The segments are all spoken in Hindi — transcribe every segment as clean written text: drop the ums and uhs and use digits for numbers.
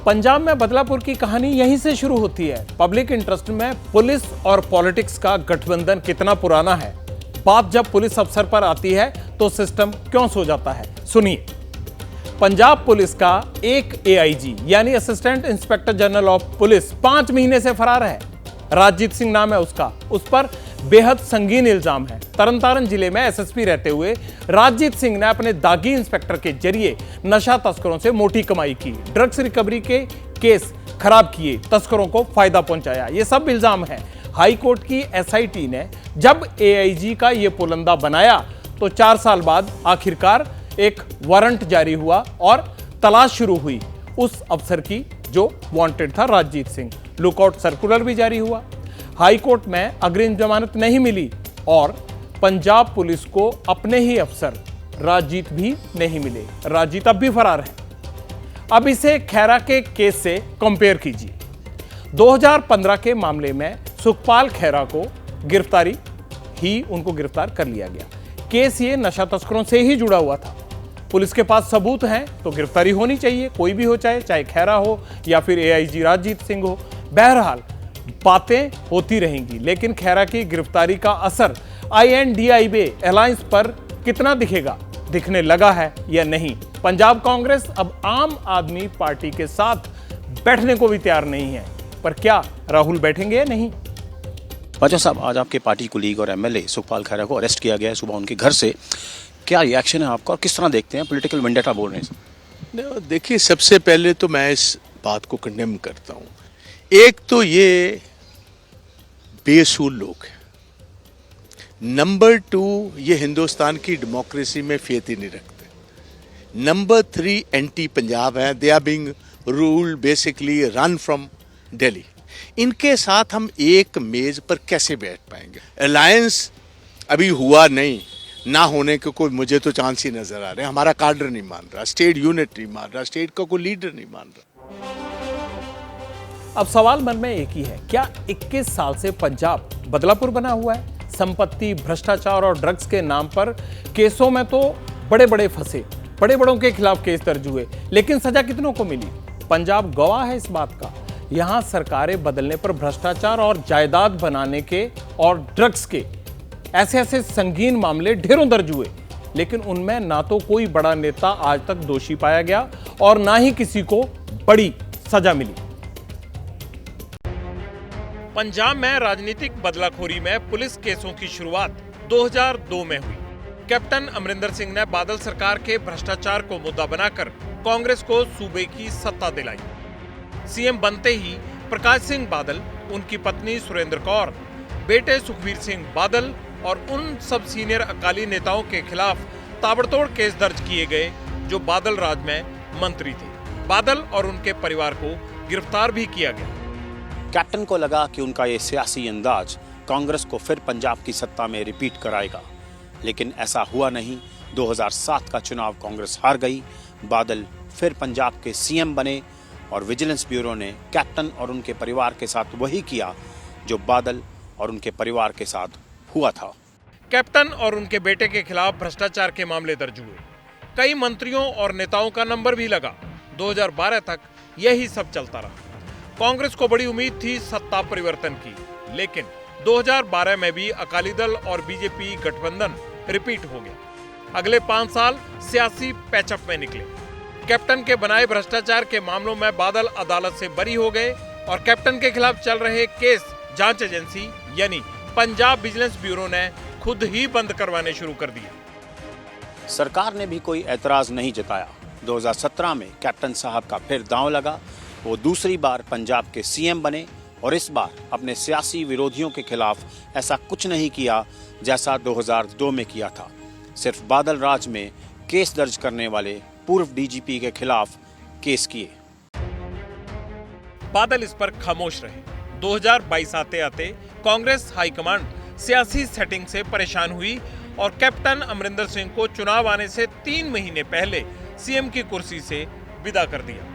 पंजाब में बदलापुर की कहानी यहीं से शुरू होती है। पब्लिक इंटरेस्ट में पुलिस और पॉलिटिक्स का गठबंधन कितना पुराना है। बात जब पुलिस अफसर पर आती है तो सिस्टम क्यों सो जाता है, सुनिए। पंजाब पुलिस का एक एआईजी यानी assistant inspector general of police 5 महीने से फरार है। राजजीत सिंह नाम है उसका। उस पर बेहद संगीन इल्जाम है। तरनतारन जिले में एसएसपी रहते हुए राजजीत सिंह ने अपने दागी इंस्पेक्टर के जरिए नशा तस्करों से मोटी कमाई की, ड्रग्स रिकवरी के केस खराब किए, तस्करों को फायदा पहुंचाया। ये सब इल्जाम है। हाई कोर्ट की एसआईटी ने जब एआईजी का ये पुलंदा बनाया तो 4 साल बाद आखिरकार एक वारंट जारी हुआ और तलाश शुरू हुई उस अफसर की जो वांटेड था, राजजीत सिंह। लुकआउट सर्कुलर भी जारी हुआ। हाई कोर्ट में अग्रिम जमानत नहीं मिली और पंजाब पुलिस को अपने ही अफसर राजजीत भी नहीं मिले। राजजीत अब भी फरार है। अब इसे खैरा के केस से कंपेयर कीजिए। 2015 के मामले में सुखपाल खैरा को उनको गिरफ्तार कर लिया गया। केस ये नशा तस्करों से ही जुड़ा हुआ था। पुलिस के पास सबूत हैं तो गिरफ्तारी होनी चाहिए, कोई भी हो, चाहे खैरा हो या फिर एआईजी राजजीत सिंह हो। बहरहाल बातें होती रहेंगी, लेकिन खैरा की गिरफ्तारी का असर INDIB अलायंस पर कितना दिखने लगा है या नहीं। पंजाब कांग्रेस अब आम आदमी पार्टी के साथ बैठने को भी तैयार नहीं है, पर क्या राहुल बैठेंगे या नहीं। बाजवा साहब, आज आपके पार्टी कुलीग और एमएलए सुखपाल खैरा को अरेस्ट किया गया है सुबह उनके घर से। क्या रिएक्शन है आपका और किस तरह देखते हैं? पॉलिटिकल वेंडेटा बोल रहे हैं। देखिए, सबसे पहले तो मैं इस बात को कंडेम करता हूं। एक तो ये बेसूल लोग हैं। नंबर 2, ये हिंदुस्तान की डेमोक्रेसी में फेथ ही नहीं रखते। नंबर 3, एंटी पंजाब है। They are being ruled basically run from Delhi. इनके साथ हम एक मेज पर कैसे बैठ पाएंगे? अलायंस अभी हुआ नहीं, ना होने के कोई मुझे तो चांस ही नजर आ रहे हैं। हमारा कार्डर नहीं मान रहा, स्टेट यूनिट नहीं मान रहा, स्टेट का कोई लीडर नहीं मान रहा। अब सवाल मन में एक ही है, क्या 21 साल से पंजाब बदलापुर बना हुआ है? संपत्ति, भ्रष्टाचार और ड्रग्स के नाम पर केसों में तो बड़े बड़े फंसे, बड़े बड़ों के खिलाफ केस दर्ज हुए, लेकिन सजा कितनों को मिली? पंजाब गवाह है इस बात का। यहां सरकारें बदलने पर भ्रष्टाचार और जायदाद बनाने के और ड्रग्स के ऐसे संगीन मामले ढेरों दर्ज हुए, लेकिन उनमें ना तो कोई बड़ा नेता आज तक दोषी पाया गया और ना ही किसी को बड़ी सजा मिली। पंजाब में राजनीतिक बदलाखोरी में पुलिस केसों की शुरुआत 2002 में हुई। कैप्टन अमरिंदर सिंह ने बादल सरकार के भ्रष्टाचार को मुद्दा बनाकर कांग्रेस को सूबे की सत्ता दिलाई। सीएम बनते ही प्रकाश सिंह बादल, उनकी पत्नी सुरेंद्र कौर, बेटे सुखबीर सिंह बादल और उन सब सीनियर अकाली नेताओं के खिलाफ ताबड़तोड़ केस दर्ज किए गए जो बादल राज में मंत्री थे। बादल और उनके परिवार को गिरफ्तार भी किया गया। कैप्टन को लगा कि उनका ये सियासी अंदाज कांग्रेस को फिर पंजाब की सत्ता में रिपीट कराएगा, लेकिन ऐसा हुआ नहीं। 2007 का चुनाव कांग्रेस हार गई। बादल फिर पंजाब के सीएम बने और विजिलेंस ब्यूरो ने कैप्टन और उनके परिवार के साथ वही किया जो बादल और उनके परिवार के साथ हुआ था। कैप्टन और उनके बेटे के खिलाफ भ्रष्टाचार के मामले दर्ज हुए। कई मंत्रियों और नेताओं का नंबर भी लगा। 2012 तक यही सब चलता रहा। कांग्रेस को बड़ी उम्मीद थी सत्ता परिवर्तन की, लेकिन 2012 में भी अकाली दल और बीजेपी गठबंधन रिपीट हो गया। अगले 5 साल सियासी पैचअप में निकले। कैप्टन के बनाए भ्रष्टाचार के मामलों में बादल अदालत से बरी हो गए और कैप्टन के खिलाफ चल रहे केस जांच एजेंसी यानी पंजाब विजिलेंस ब्यूरो ने खुद ही बंद करवाने शुरू कर दिए। सरकार ने भी कोई ऐतराज नहीं जताया। 2017 में कैप्टन साहब का फिर दांव लगा। वो दूसरी बार पंजाब के सीएम बने और इस बार अपने सियासी विरोधियों के खिलाफ ऐसा कुछ नहीं किया जैसा 2002 में किया था। सिर्फ बादल राज में केस दर्ज करने वाले पूर्व डीजीपी के खिलाफ केस किए। बादल इस पर खामोश रहे। 2022 आते आते कांग्रेस हाईकमांड सियासी सेटिंग से परेशान हुई और कैप्टन अमरिंदर सिंह को चुनाव आने से 3 महीने पहले सीएम की कुर्सी से विदा कर दिया।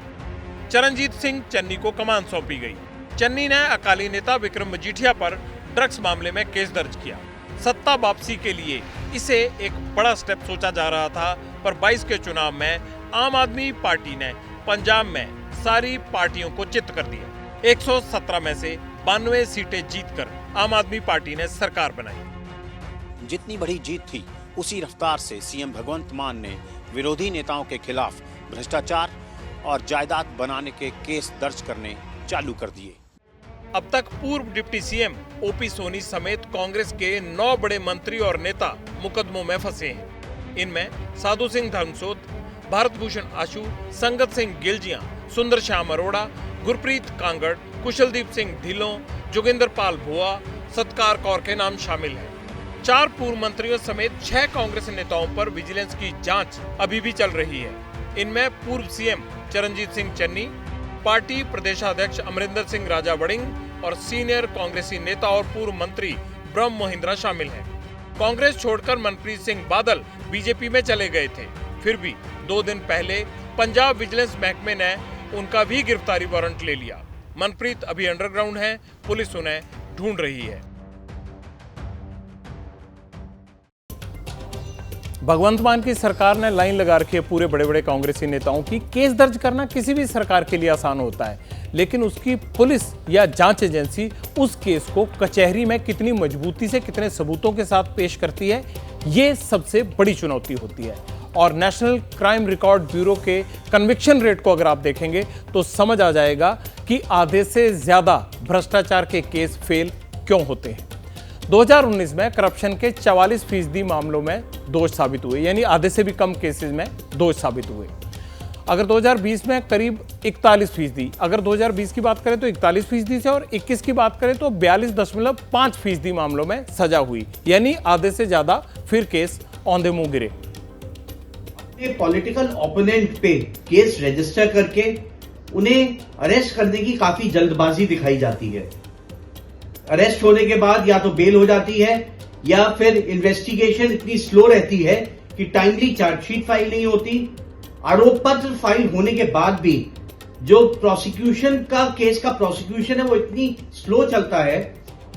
चरणजीत सिंह चन्नी को कमान सौंपी गई। चन्नी ने अकाली नेता विक्रम मजीठिया पर ड्रग्स मामले में केस दर्ज किया। सत्ता वापसी के लिए इसे एक बड़ा स्टेप सोचा जा रहा था, पर 22 के चुनाव में आम आदमी पार्टी ने पंजाब में सारी पार्टियों को चित कर दिया। 117 में से 92 सीटें जीतकर आम आदमी पार्टी ने सरकार बनाई। जितनी बड़ी जीत थी उसी रफ्तार से सीएम भगवंत मान ने विरोधी नेताओं के खिलाफ भ्रष्टाचार और जायदाद बनाने के केस दर्ज करने चालू कर दिए। अब तक पूर्व डिप्टी सीएम ओपी सोनी समेत कांग्रेस के 9 बड़े मंत्री और नेता मुकदमों में फंसे हैं। इनमें साधु सिंह धर्मसोत, भारत भूषण आशु, संगत सिंह गिलजियां, सुंदर श्याम अरोड़ा, गुरप्रीत कांगड़, कुशलदीप सिंह ढिल्लों, जोगिंदर पाल भुआ, सत्कार कौर के नाम शामिल हैं। 4 पूर्व मंत्रियों समेत 6 कांग्रेस नेताओं पर विजिलेंस की जांच अभी भी चल रही है। इनमें पूर्व सीएम चरणजीत सिंह चन्नी, पार्टी प्रदेशाध्यक्ष अमरिंदर सिंह राजा वड़िंग और सीनियर कांग्रेसी नेता और पूर्व मंत्री ब्रह्म मोहिंद्रा शामिल हैं। कांग्रेस छोड़कर मनप्रीत सिंह बादल बीजेपी में चले गए थे। फिर भी 2 दिन पहले पंजाब विजिलेंस महकमे ने उनका भी गिरफ्तारी वारंट ले लिया। मनप्रीत अभी अंडरग्राउंड है, पुलिस उन्हें ढूंढ रही है। भगवंत मान की सरकार ने लाइन लगा रखी है पूरे बड़े बड़े कांग्रेसी नेताओं की। केस दर्ज करना किसी भी सरकार के लिए आसान होता है, लेकिन उसकी पुलिस या जांच एजेंसी उस केस को कचहरी में कितनी मजबूती से, कितने सबूतों के साथ पेश करती है, ये सबसे बड़ी चुनौती होती है। और नेशनल क्राइम रिकॉर्ड ब्यूरो के कन्विक्शन रेट को अगर आप देखेंगे तो समझ आ जाएगा कि आधे से ज्यादा भ्रष्टाचार के केस फेल क्यों होते हैं। 2019 में करप्शन के 44% मामलों में दोष साबित हुए, यानी आधे से भी कम केसेस में दोष साबित हुए। अगर 2020 में करीब 41%, अगर 2020 की बात करें तो 41% से, और 21 की बात करें तो 42.5% मामलों में सजा हुई, यानी आधे से ज्यादा फिर केस औंधे मुंह गिरे। पॉलिटिकल ओपोनेंट पे केस रजिस्टर करके उन्हें अरेस्ट करने की काफी जल्दबाजी दिखाई जाती है। अरेस्ट होने के बाद या तो बेल हो जाती है या फिर इन्वेस्टिगेशन इतनी स्लो रहती है कि टाइमली चार्जशीट फाइल नहीं होती। आरोप पत्र फाइल होने के बाद भी जो प्रोसिक्यूशन का केस का प्रोसिक्यूशन है वो इतनी स्लो चलता है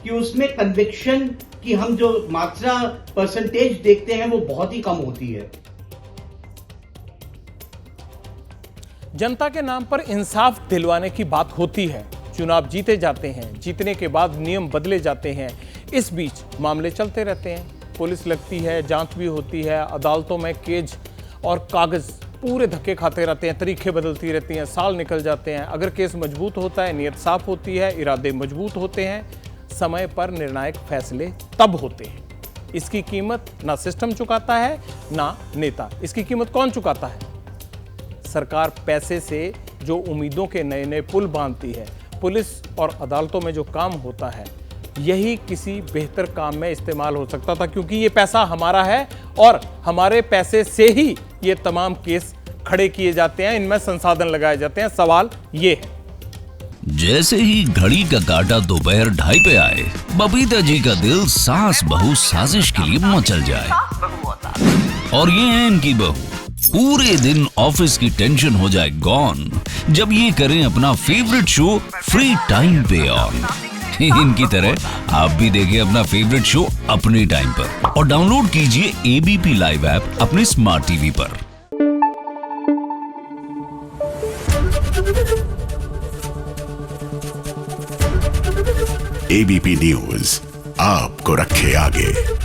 कि उसमें कन्विक्शन की हम जो मात्रा परसेंटेज देखते हैं वो बहुत ही कम होती है। जनता के नाम पर इंसाफ दिलवाने की बात होती है। चुनाव जीते जाते हैं, जीतने के बाद नियम बदले जाते हैं, इस बीच मामले चलते रहते हैं, पुलिस लगती है, जांच भी होती है, अदालतों में केज और कागज पूरे धक्के खाते रहते हैं, तरीके बदलती रहती हैं, साल निकल जाते हैं। अगर केस मजबूत होता है, नियत साफ होती है, इरादे मजबूत होते हैं, समय पर निर्णायक फैसले तब होते हैं। इसकी कीमत ना सिस्टम चुकाता है ना नेता। इसकी कीमत कौन चुकाता है? सरकार पैसे से जो उम्मीदों के नए नए पुल बांधती है। पुलिस और अदालतों में जो काम होता है यही किसी बेहतर काम में इस्तेमाल हो सकता था, क्योंकि ये पैसा हमारा है और हमारे पैसे से ही ये तमाम केस खड़े किए जाते हैं, इनमें संसाधन लगाए जाते हैं। सवाल ये है, जैसे ही घड़ी का काटा दोपहर 2:30 पे आए, बबीता जी का दिल सास बहू साजिश के लिए मचल जाए। और ये है इनकी बहू, पूरे दिन ऑफिस की टेंशन हो जाए गॉन जब ये करें अपना फेवरेट शो फ्री टाइम पे ऑन। इनकी तरह आप भी देखें अपना फेवरेट शो अपने टाइम पर और डाउनलोड कीजिए एबीपी लाइव ऐप अपने स्मार्ट टीवी पर। एबीपी न्यूज आपको रखे आगे।